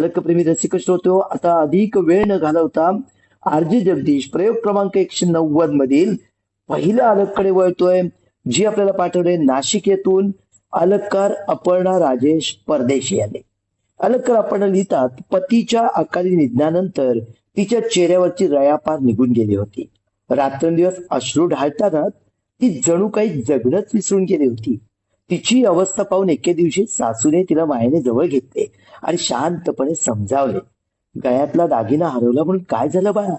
बालकप्रेमी रसिक श्रोतो, आता अधिक वेळ न घालवता आरजे जगदीश प्रयोग क्रमांक 190 मधील पहिल्या अलककडे वळतोय, जी आपल्याला पाठवले नाशिक येथून अलककार अपर्णा राजेश परदेशी यांनी. अलककार अपर्णा लिहितात, पतीच्या अकाली निधनानंतर तिच्या चेहऱ्यावरची रयापार निघून गेली होती. रात्रंदिवस अश्रू ढाळताना ती जणू काही जगणंच विसरून गेली होती. तिची अवस्था पाहून एके दिवशी सासूने तिला मायेने जवळ घेतले आणि शांतपणे समजावले, गळ्यातला दागिना हरवला म्हणून काय झालं बाळा?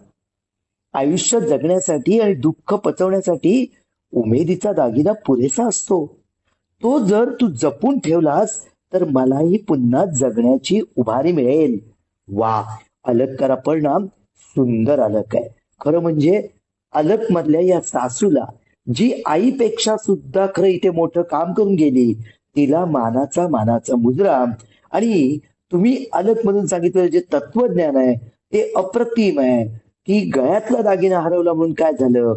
आयुष्य जगण्यासाठी आणि दुःख पचवण्यासाठी उमेदीचा दागिना पुरेसा असतो. तो जर तू जपून ठेवलास तर मलाही पुन्हा जगण्याची उभारी मिळेल. वा, अलककार परिणाम सुंदर अलक आहे. खरं म्हणजे अलक मधल्या या सासूला, जी आईपेक्षा सुद्धा खरं इथे मोठं काम करून गेली, तिला मानाचा मुजरा. आणि तुम्ही अलक मधून सांगितलेलं जे तत्वज्ञान आहे ते अप्रतिम आहे, की गळ्यातला दागिना हरवला म्हणून काय झालं,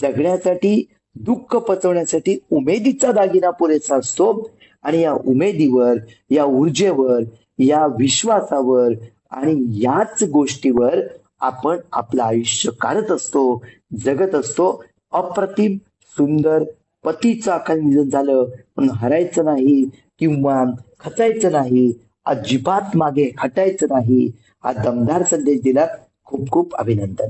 जगण्यासाठी दुःख पचवण्यासाठी उमेदीचा दागिना पुरेसा असतो. आणि या उमेदीवर, या ऊर्जेवर, या विश्वासावर आणि याच गोष्टीवर आपण आपलं आयुष्य काढत असतो, जगत असतो. अप्रतिम सुंदर. पतीचं अकाली निधन झालं म्हणून हरायचं नाही किंवा खचायचं नाही, अजिबात मागे हटायचं नाही. हा दमदार संदेश दिला. खूप खूप अभिनंदन.